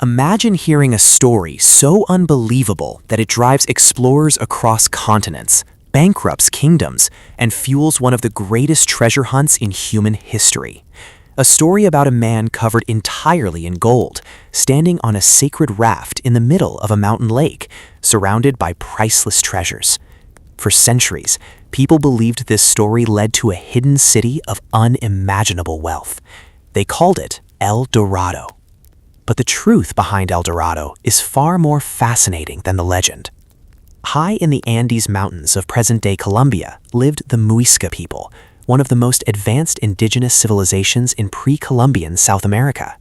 Imagine hearing a story so unbelievable that it drives explorers across continents, bankrupts kingdoms, and fuels one of the greatest treasure hunts in human history. A story about a man covered entirely in gold, standing on a sacred raft in the middle of a mountain lake, surrounded by priceless treasures. For centuries, people believed this story led to a hidden city of unimaginable wealth. They called it El Dorado. But the truth behind El Dorado is far more fascinating than the legend. High in the Andes Mountains of present-day Colombia lived the Muisca people, one of the most advanced indigenous civilizations in pre-Columbian South America.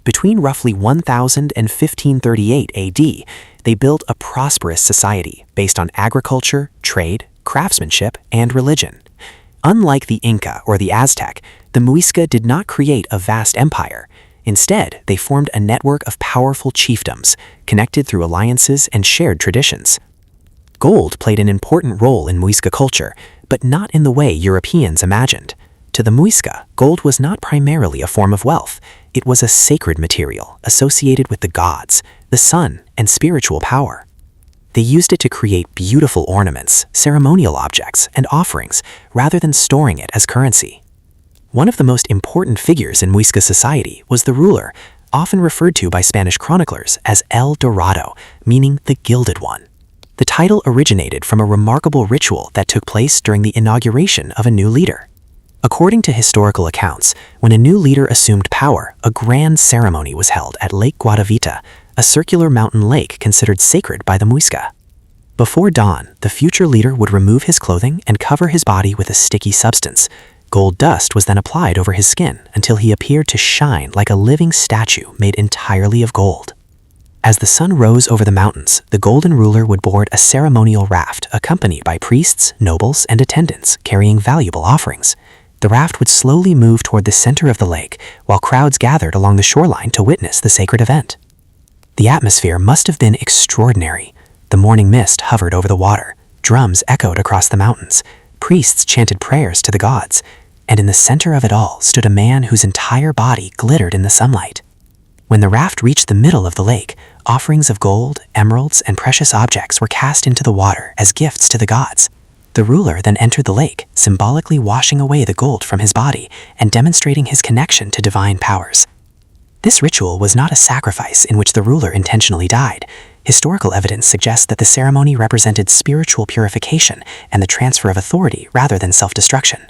Between roughly 1000 and 1538 AD, they built a prosperous society based on agriculture, trade, craftsmanship, and religion. Unlike the Inca or the Aztec, the Muisca did not create a vast empire. Instead, they formed a network of powerful chiefdoms, connected through alliances and shared traditions. Gold played an important role in Muisca culture, but not in the way Europeans imagined. To the Muisca, gold was not primarily a form of wealth. It was a sacred material associated with the gods, the sun, and spiritual power. They used it to create beautiful ornaments, ceremonial objects, and offerings, rather than storing it as currency. One of the most important figures in Muisca society was the ruler, often referred to by Spanish chroniclers as El Dorado, meaning the Gilded One. The title originated from a remarkable ritual that took place during the inauguration of a new leader. According to historical accounts, when a new leader assumed power, a grand ceremony was held at Lake Guatavita, a circular mountain lake considered sacred by the Muisca. Before dawn, the future leader would remove his clothing and cover his body with a sticky substance. Gold dust was then applied over his skin until he appeared to shine like a living statue made entirely of gold. As the sun rose over the mountains, the golden ruler would board a ceremonial raft accompanied by priests, nobles, and attendants carrying valuable offerings. The raft would slowly move toward the center of the lake, while crowds gathered along the shoreline to witness the sacred event. The atmosphere must have been extraordinary. The morning mist hovered over the water, drums echoed across the mountains, priests chanted prayers to the gods, and in the center of it all stood a man whose entire body glittered in the sunlight. When the raft reached the middle of the lake, offerings of gold, emeralds, and precious objects were cast into the water as gifts to the gods. The ruler then entered the lake, symbolically washing away the gold from his body and demonstrating his connection to divine powers. This ritual was not a sacrifice in which the ruler intentionally died. Historical evidence suggests that the ceremony represented spiritual purification and the transfer of authority rather than self-destruction.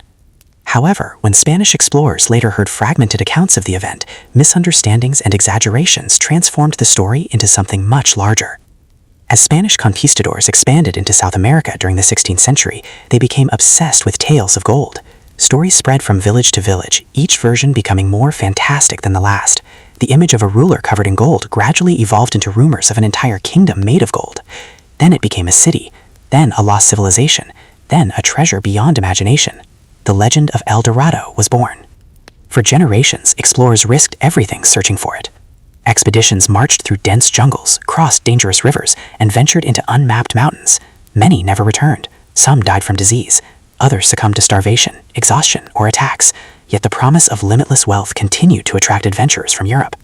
However, when Spanish explorers later heard fragmented accounts of the event, misunderstandings and exaggerations transformed the story into something much larger. As Spanish conquistadors expanded into South America during the 16th century, they became obsessed with tales of gold. Stories spread from village to village, each version becoming more fantastic than the last. The image of a ruler covered in gold gradually evolved into rumors of an entire kingdom made of gold. Then it became a city, then a lost civilization, then a treasure beyond imagination. The legend of El Dorado was born. For generations, explorers risked everything searching for it. Expeditions marched through dense jungles, crossed dangerous rivers, and ventured into unmapped mountains. Many never returned. Some died from disease. Others succumbed to starvation, exhaustion, or attacks. Yet the promise of limitless wealth continued to attract adventurers from Europe.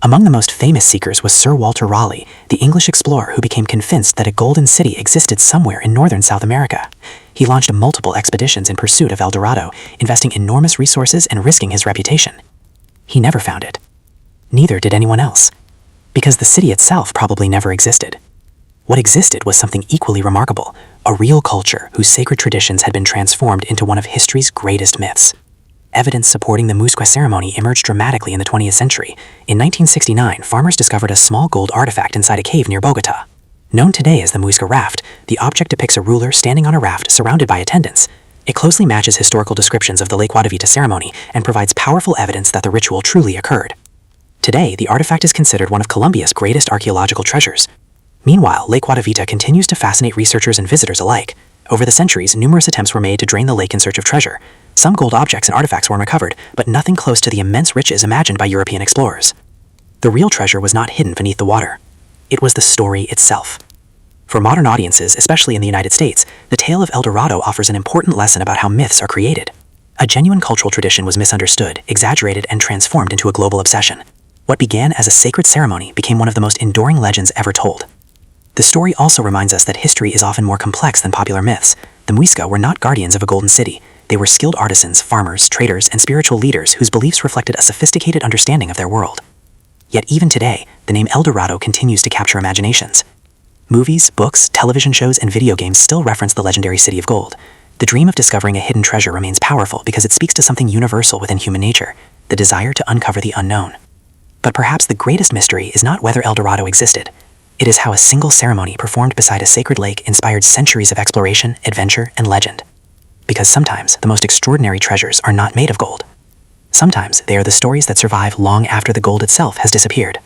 Among the most famous seekers was Sir Walter Raleigh, the English explorer who became convinced that a golden city existed somewhere in northern South America. He launched multiple expeditions in pursuit of El Dorado, investing enormous resources and risking his reputation. He never found it. Neither did anyone else, because the city itself probably never existed. What existed was something equally remarkable, a real culture whose sacred traditions had been transformed into one of history's greatest myths. Evidence supporting the Muisca ceremony emerged dramatically in the 20th century. In 1969, farmers discovered a small gold artifact inside a cave near Bogota. Known today as the Muisca raft, the object depicts a ruler standing on a raft surrounded by attendants. It closely matches historical descriptions of the Lake Guatavita ceremony and provides powerful evidence that the ritual truly occurred. Today, the artifact is considered one of Colombia's greatest archaeological treasures. Meanwhile, Lake Guatavita continues to fascinate researchers and visitors alike. Over the centuries, numerous attempts were made to drain the lake in search of treasure. Some gold objects and artifacts were recovered, but nothing close to the immense riches imagined by European explorers. The real treasure was not hidden beneath the water. It was the story itself. For modern audiences, especially in the United States, the tale of El Dorado offers an important lesson about how myths are created. A genuine cultural tradition was misunderstood, exaggerated, and transformed into a global obsession. What began as a sacred ceremony became one of the most enduring legends ever told. The story also reminds us that history is often more complex than popular myths. The Muisca were not guardians of a golden city. They were skilled artisans, farmers, traders, and spiritual leaders whose beliefs reflected a sophisticated understanding of their world. Yet even today, the name El Dorado continues to capture imaginations. Movies, books, television shows, and video games still reference the legendary city of gold. The dream of discovering a hidden treasure remains powerful because it speaks to something universal within human nature, the desire to uncover the unknown. But perhaps the greatest mystery is not whether El Dorado existed. It is how a single ceremony performed beside a sacred lake inspired centuries of exploration, adventure, and legend. Because sometimes the most extraordinary treasures are not made of gold. Sometimes they are the stories that survive long after the gold itself has disappeared.